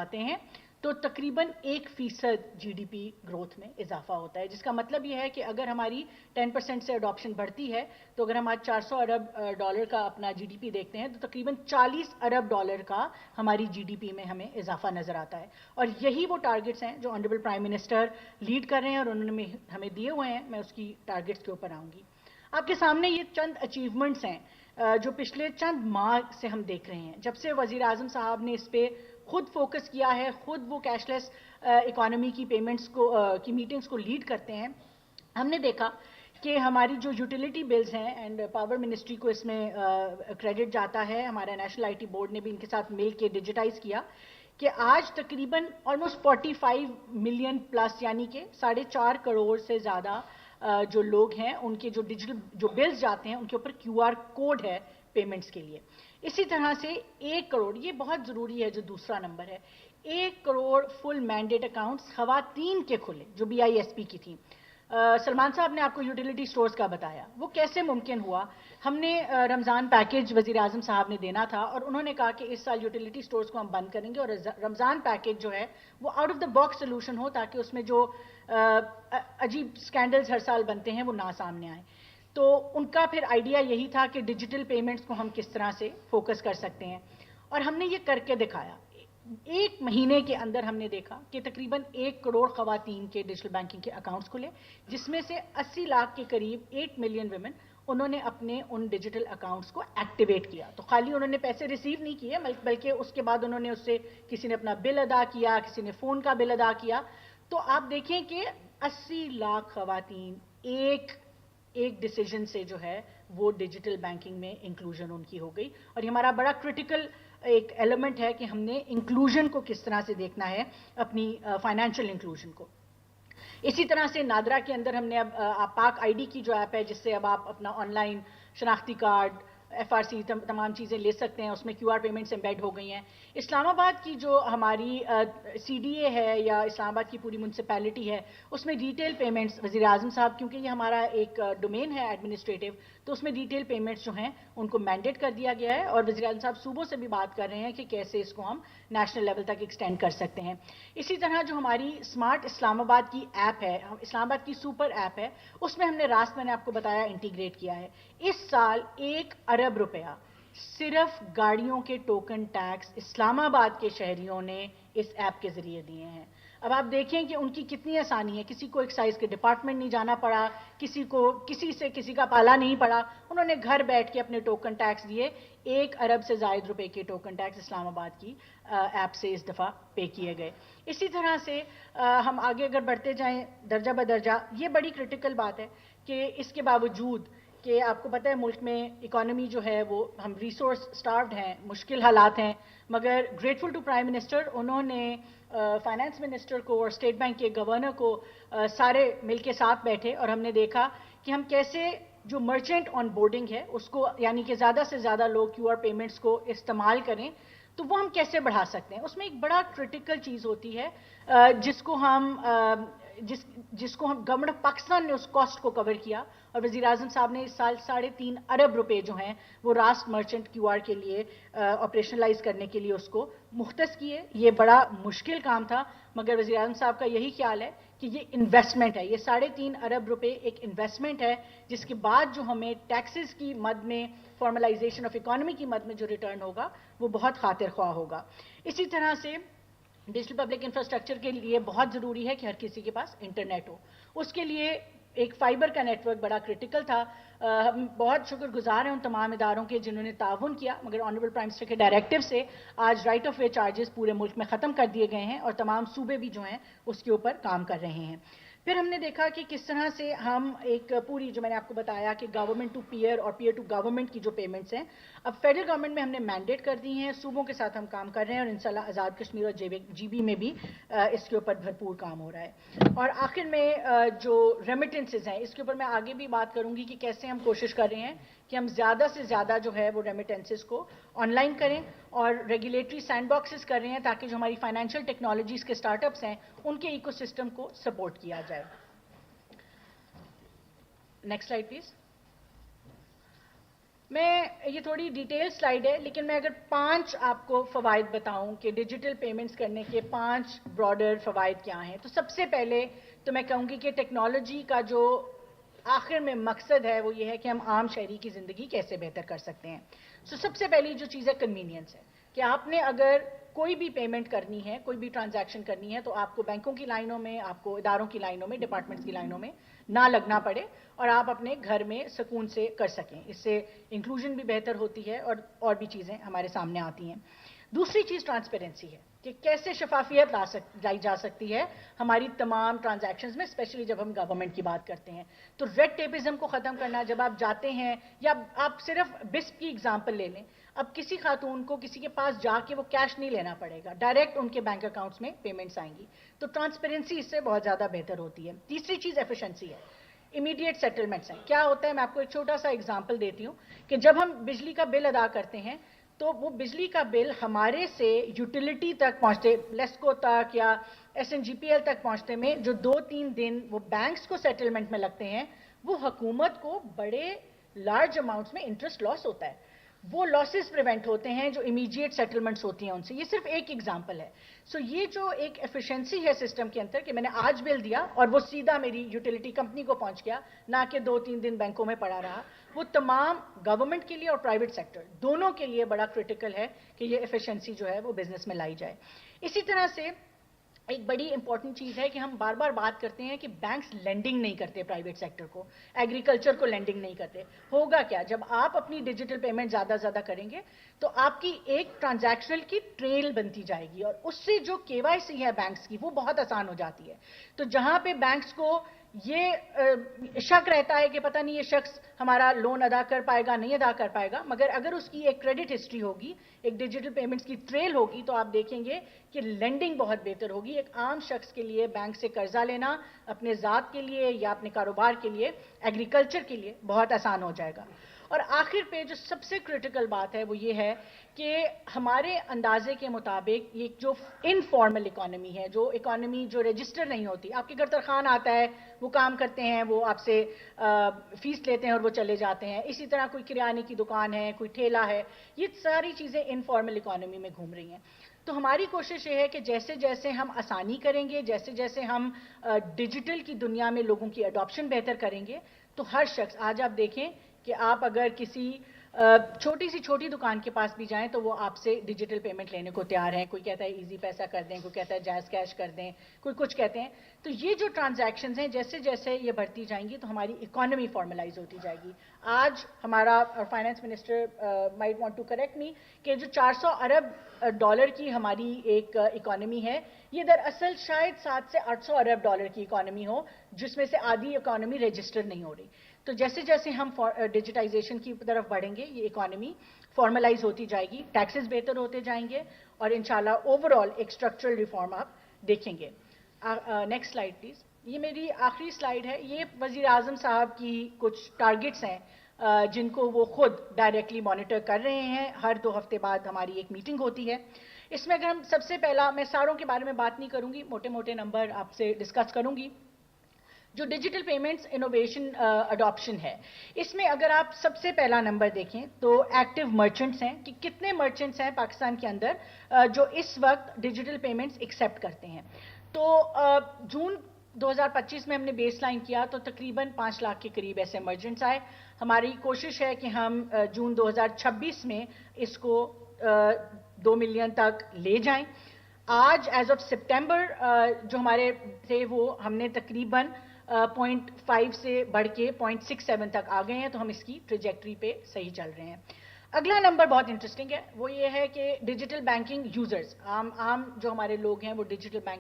آتے ہیں تو تقریباً 1% جی ڈی پی گروتھ میں اضافہ ہوتا ہے، جس کا مطلب یہ ہے کہ اگر ہماری 10% سے اڈاپشن بڑھتی ہے تو اگر ہم آج $400 ارب کا اپنا جی ڈی پی دیکھتے ہیں تو تقریباً $40 ارب کا ہماری جی ڈی پی میں ہمیں اضافہ نظر آتا ہے. اور یہی وہ ٹارگٹس ہیں جو آنریبل پرائم منسٹر لیڈ کر رہے ہیں اور انہوں نے ہمیں دیے ہوئے ہیں. میں اس کی ٹارگٹس کے اوپر آؤں گی. آپ کے سامنے یہ چند اچیومنٹس ہیں جو پچھلے چند ماہ سے ہم دیکھ رہے ہیں. جب سے وزیر اعظم صاحب نے اس پہ خود فوکس کیا ہے، خود وہ کیش لیس اکانومی کی پیمنٹس کی میٹنگز کو لیڈ کرتے ہیں، ہم نے دیکھا کہ ہماری جو یوٹیلیٹی بلز ہیں، اینڈ پاور منسٹری کو اس میں کریڈٹ جاتا ہے، ہمارا نیشنل آئی ٹی بورڈ نے بھی ان کے ساتھ مل کے ڈیجیٹائز کیا کہ آج تقریباً آلموسٹ 45 ملین پلس، یعنی کہ 4.5 کروڑ سے زیادہ جو لوگ ہیں ان کے جو ڈیجیٹل جو بلز جاتے ہیں ان کے اوپر کیو آر کوڈ ہے پیمنٹس کے لیے. اسی طرح سے 1 کروڑ، یہ بہت ضروری ہے جو دوسرا نمبر ہے، 1 کروڑ فل مینڈیٹ اکاؤنٹس خواتین کے کھلے جو بی آئی ایس پی کی تھیں. سلمان صاحب نے آپ کو یوٹیلیٹی سٹورز کا بتایا، وہ کیسے ممکن ہوا. ہم نے رمضان پیکیج وزیر اعظم صاحب نے دینا تھا اور انہوں نے کہا کہ اس سال یوٹیلیٹی سٹورز کو ہم بند کریں گے اور رمضان پیکیج جو ہے وہ out of the box solution ہو تاکہ اس میں جو عجیب سکینڈلز ہر سال بنتے ہیں وہ نہ سامنے آئیں. تو ان کا پھر آئیڈیا یہی تھا کہ ڈیجیٹل پیمنٹس کو ہم کس طرح سے فوکس کر سکتے ہیں، اور ہم نے یہ کر کے دکھایا. 1 مہینے کے اندر ہم نے دیکھا کہ تقریباً 1 کروڑ خواتین کے ڈیجیٹل بینکنگ کے اکاؤنٹس کھلے، جس میں سے 80 لاکھ کے قریب 8 ملین ویمن انہوں نے اپنے ان ڈیجیٹل اکاؤنٹس کو ایکٹیویٹ کیا. تو خالی انہوں نے پیسے ریسیو نہیں کیے بلکہ اس کے بعد انہوں نے اس سے کسی نے اپنا بل ادا کیا، کسی نے فون کا بل ادا کیا. تو آپ دیکھیں کہ 80 لاکھ خواتین ایک ڈیسیجن سے جو ہے وہ ڈیجیٹل بینکنگ میں انکلوژن ان کی ہو گئی. اور یہ ہمارا بڑا کرٹیکل ایک ایلیمنٹ ہے کہ ہم نے انکلوژن کو کس طرح سے دیکھنا ہے، اپنی فائنینشیل انکلوژن کو. اسی طرح سے نادرا کے اندر ہم نے اب پاک آئی ڈی کی جو ایپ ہے، جس سے اب آپ اپنا آن لائن شناختی کارڈ، ایف آر سی تمام چیزیں لے سکتے ہیں، اس میں کیو آر پیمنٹس ایمبیڈ ہو گئی ہیں. اسلام آباد کی جو ہماری سی ڈی اے ہے یا اسلام آباد کی پوری میونسپیلٹی ہے، اس میں ڈیٹیل پیمنٹس وزیر اعظم صاحب، کیونکہ یہ ہمارا ایک ڈومین ہے ایڈمنسٹریٹو، تو اس میں ڈیٹیل پیمنٹس جو ہیں ان کو مینڈیٹ کر دیا گیا ہے. اور وزیر اعظم صاحب صوبوں سے بھی بات کر رہے ہیں کہ کیسے اس کو ہم نیشنل لیول تک ایکسٹینڈ کر سکتے ہیں. اسی طرح جو ہماری اسمارٹ اسلام آباد کی ایپ ہے، اسلام آباد کی سپر ایپ ہے، اس میں ہم نے راست میں نے آپ کو بتایا انٹیگریٹ کیا ہے. اس سال 1 ارب روپیہ صرف گاڑیوں کے ٹوکن ٹیکس اسلام آباد کے شہریوں نے اس ایپ کے ذریعے دیے ہیں. اب آپ دیکھیں کہ ان کی کتنی آسانی ہے، کسی کو ایکسائز کے ڈپارٹمنٹ نہیں جانا پڑا، کسی کا پالا نہیں پڑا، انہوں نے گھر بیٹھ کے اپنے ٹوکن ٹیکس دیے. 1 ارب سے زائد روپے کے ٹوکن ٹیکس اسلام آباد کی ایپ سے اس دفعہ پے کیے گئے. اسی طرح سے ہم آگے اگر بڑھتے جائیں درجہ بدرجہ، یہ بڑی کرٹیکل بات ہے کہ اس کے باوجود کہ آپ کو پتہ ہے ملک میں اکانومی جو ہے وہ ہم ریسورس سٹاروڈ ہیں، مشکل حالات ہیں، مگر گریٹفل ٹو پرائم منسٹر، انہوں نے فائنانس منسٹر کو اور اسٹیٹ بینک کے گورنر کو سارے مل کے ساتھ بیٹھے اور ہم نے دیکھا کہ ہم کیسے جو مرچنٹ آن بورڈنگ ہے اس کو، یعنی کہ زیادہ سے زیادہ لوگ کیو آر پیمنٹس کو استعمال کریں، تو وہ ہم کیسے بڑھا سکتے ہیں. اس میں ایک بڑا کرٹیکل چیز ہوتی ہے جس کو ہم گورنمنٹ آف پاکستان نے اس کاسٹ کو کور کیا، اور وزیر اعظم صاحب نے اس سال 3.5 ارب روپے جو ہیں وہ راست مرچنٹ کیو آر کے لیے آپریشنلائز کرنے کے لیے اس کو مختص کیے. یہ بڑا مشکل کام تھا، مگر وزیر اعظم صاحب کا یہی خیال ہے کہ یہ انویسٹمنٹ ہے، یہ 3.5 ارب روپے ایک انویسٹمنٹ ہے، جس کے بعد جو ہمیں ٹیکسز کی مد میں، فارملائزیشن آف اکانومی کی مد میں جو ریٹرن ہوگا وہ بہت خاطر خواہ ہوگا. اسی طرح سے ڈیجیٹل پبلک انفراسٹرکچر کے لیے بہت ضروری ہے کہ ہر کسی کے پاس انٹرنیٹ ہو. اس کے لیے ایک فائبر کا نیٹ ورک بڑا کرٹیکل تھا. ہم بہت شکر گزار ہیں ان تمام اداروں کے جنہوں نے تعاون کیا، مگر آنریبل پرائم منسٹر کے ڈائریکٹو سے آج رائٹ آف وے چارجز پورے ملک میں ختم کر دیے گئے ہیں اور تمام صوبے بھی جو ہیں اس کے اوپر کام کر رہے ہیں. پھر ہم نے دیکھا کہ کس طرح سے ہم ایک پوری، جو میں نے آپ کو بتایا کہ گورنمنٹ ٹو پیئر اور پیئر ٹو گورنمنٹ کی جو پیمنٹس ہیں، اب فیڈرل گورنمنٹ میں ہم نے مینڈیٹ کر دی ہیں، صوبوں کے ساتھ ہم کام کر رہے ہیں اور انشاءاللہ آزاد کشمیر اور جی بی میں بھی اس کے اوپر بھرپور کام ہو رہا ہے. اور آخر میں جو ریمیٹنسز ہیں، اس کے اوپر میں آگے بھی بات کروں گی کہ کیسے ہم کوشش کر رہے ہیں کہ ہم زیادہ سے زیادہ جو ہے وہ ریمیٹنسز کو آن لائن کریں اور ریگولیٹری سینڈ باکسز کر رہے ہیں تاکہ جو ہماری فائنینشیل ٹیکنالوجیز کے اسٹارٹ اپس ہیں ان کے ایکو سسٹم کو سپورٹ کیا جائے. Next slide please. میں یہ تھوڑی ڈیٹیل سلائیڈ ہے، لیکن میں اگر 5 آپ کو فوائد بتاؤں کہ ڈیجیٹل پیمنٹس کرنے کے 5 براڈر فوائد کیا ہیں، تو سب سے پہلے تو میں کہوں گی کہ ٹیکنالوجی کا جو آخر میں مقصد ہے وہ یہ ہے کہ ہم عام شہری کی زندگی کیسے بہتر کر سکتے ہیں. سب سے پہلی جو چیز ہے کنوینئنس ہے کہ آپ نے اگر کوئی بھی پیمنٹ کرنی ہے، کوئی بھی ٹرانزیکشن کرنی ہے، تو آپ کو بینکوں کی لائنوں میں، آپ کو اداروں کی لائنوں میں، ڈپارٹمنٹس کی لائنوں میں نہ لگنا پڑے اور آپ اپنے گھر میں سکون سے کر سکیں. اس سے انکلوژن بھی بہتر ہوتی ہے اور بھی چیزیں ہمارے سامنے آتی ہیں. دوسری چیز ٹرانسپیرنسی ہے کہ کیسے شفافیت لائی جا سکتی ہے ہماری تمام ٹرانزیکشنز میں، اسپیشلی جب ہم گورنمنٹ کی بات کرتے ہیں. تو ریڈ ٹیپزم کو ختم کرنا، جب آپ جاتے ہیں یا آپ صرف بسپ کی ایگزامپل لے لیں، اب کسی خاتون کو کسی کے پاس جا کے وہ کیش نہیں لینا پڑے گا، ڈائریکٹ ان کے بینک اکاؤنٹس میں پیمنٹس آئیں گی. تو ٹرانسپیرنسی اس سے بہت زیادہ بہتر ہوتی ہے. تیسری چیز ایفیشنسی ہے. امیڈیٹ سیٹلمنٹس ہیں. کیا ہوتا ہے، میں آپ کو ایک چھوٹا سا ایگزامپل دیتی ہوں کہ جب ہم بجلی کا بل ادا کرتے ہیں تو وہ بجلی کا بل ہمارے سے یوٹیلیٹی تک پہنچتے، لیسکو تک یا SNGPL تک پہنچتے میں جو 2-3 دن وہ بینکس کو سیٹلمنٹ میں لگتے ہیں، وہ حکومت کو بڑے لارج اماؤنٹس میں انٹرسٹ لاس ہوتا ہے. وہ لاسز پریونٹ ہوتے ہیں جو امیڈیٹ سیٹلمنٹس ہوتی ہیں ان سے. یہ صرف ایک ایگزامپل ہے. یہ جو ایک ایفیشنسی ہے سسٹم کے اندر کہ میں نے آج بل دیا اور وہ سیدھا میری یوٹیلیٹی کمپنی کو پہنچ گیا، نہ کہ 2-3 دن بینکوں میں پڑا رہا، وہ تمام گورنمنٹ کے لیے اور پرائیویٹ سیکٹر دونوں کے لیے بڑا کرٹیکل ہے کہ یہ ایفیشنسی جو ہے وہ بزنس میں لائی جائے. اسی طرح سے ایک بڑی امپورٹنٹ چیز ہے کہ ہم بار بار بات کرتے ہیں کہ بینکس لینڈنگ نہیں کرتے پرائیویٹ سیکٹر کو، ایگریکلچر کو لینڈنگ نہیں کرتے. ہوگا کیا جب آپ اپنی ڈیجیٹل پیمنٹ زیادہ زیادہ کریں گے تو آپ کی ایک ٹرانزیکشنل کی ٹریل بنتی جائے گی اور اس سے جو KYC ہے بینکس کی وہ بہت آسان ہو جاتی ہے. تو جہاں پہ بینکس کو یہ شک رہتا ہے کہ پتہ نہیں یہ شخص ہمارا لون ادا کر پائے گا نہیں ادا کر پائے گا، مگر اگر اس کی ایک کریڈٹ ہسٹری ہوگی، ایک ڈیجیٹل پیمنٹس کی ٹریل ہوگی، تو آپ دیکھیں گے کہ لینڈنگ بہت بہتر ہوگی. ایک عام شخص کے لیے بینک سے قرضہ لینا اپنے ذات کے لیے یا اپنے کاروبار کے لیے، ایگریکلچر کے لیے بہت آسان ہو جائے گا. اور آخر پہ جو سب سے کرٹیکل بات ہے وہ یہ ہے کہ ہمارے اندازے کے مطابق یہ جو انفارمل اکانومی ہے، جو اکانومی جو رجسٹر نہیں ہوتی، آپ کے گھر ترخان آتا ہے، وہ کام کرتے ہیں، وہ آپ سے فیس لیتے ہیں اور وہ چلے جاتے ہیں. اسی طرح کوئی کریانے کی دکان ہے، کوئی ٹھیلا ہے، یہ ساری چیزیں انفارمل اکانومی میں گھوم رہی ہیں. تو ہماری کوشش یہ ہے کہ جیسے جیسے ہم آسانی کریں گے، جیسے جیسے ہم ڈیجیٹل کی دنیا میں لوگوں کی اڈاپشن بہتر کریں گے، تو ہر شخص، آج آپ دیکھیں کہ آپ اگر کسی چھوٹی سی چھوٹی دکان کے پاس بھی جائیں تو وہ آپ سے ڈیجیٹل پیمنٹ لینے کو تیار ہیں. کوئی کہتا ہے ایزی پیسہ کر دیں، کوئی کہتا ہے جائز کیش کر دیں، کوئی کچھ کہتے ہیں. تو یہ جو ٹرانزیکشنز ہیں جیسے جیسے یہ بڑھتی جائیں گی تو ہماری اکانومی فارملائز ہوتی جائے گی. آج ہمارا finance minister might want to correct me کہ جو $400 ارب کی ہماری ایک اکانومی ہے، یہ دراصل شاید $700 سے $800 ارب کی اکانومی ہو، جس میں سے آدھی اکانومی رجسٹر نہیں ہو رہی. تو جیسے جیسے ہم ڈیجیٹائزیشن کی طرف بڑھیں گے، یہ اکانومی فارملائز ہوتی جائے گی، ٹیکسز بہتر ہوتے جائیں گے اور انشاءاللہ اوور آل ایک اسٹرکچرل ریفارم آپ دیکھیں گے. Next slide please. یہ میری آخری سلائیڈ ہے. یہ وزیر اعظم صاحب کی کچھ ٹارگٹس ہیں جن کو وہ خود ڈائریکٹلی مانیٹر کر رہے ہیں. ہر 2 ہفتے بعد ہماری ایک میٹنگ ہوتی ہے. اس میں اگر ہم سب سے پہلا، میں ساروں کے بارے میں بات نہیں کروں گی، موٹے موٹے نمبر آپ سے ڈسکس کروں گی. جو ڈیجیٹل پیمنٹس انوویشن اڈاپشن ہے، اس میں اگر آپ سب سے پہلا نمبر دیکھیں تو ایکٹیو مرچنٹس ہیں کہ کتنے مرچنٹس ہیں پاکستان کے اندر جو اس وقت ڈیجیٹل پیمنٹس ایکسیپٹ کرتے ہیں. تو جون 2025 میں ہم نے بیس لائن کیا تو تقریباً 5 لاکھ کے قریب ایسے مرچنٹس آئے. ہماری کوشش ہے کہ ہم جون 2026 میں اس کو 2 ملین تک لے جائیں. آج ایز آف سپٹمبر جو ہمارے تھے وہ ہم نے تقریباً 0.5 سے بڑھ کے 0.67 تک آ گئے ہیں. تو ہم اس کی ٹریجیکٹری پہ صحیح چل رہے ہیں. اگلا نمبر بہت انٹرسٹنگ ہے، وہ یہ ہے کہ ڈیجیٹل بینکنگ یوزرز، عام جو ہمارے لوگ ہیں وہ ڈیجیٹل بینک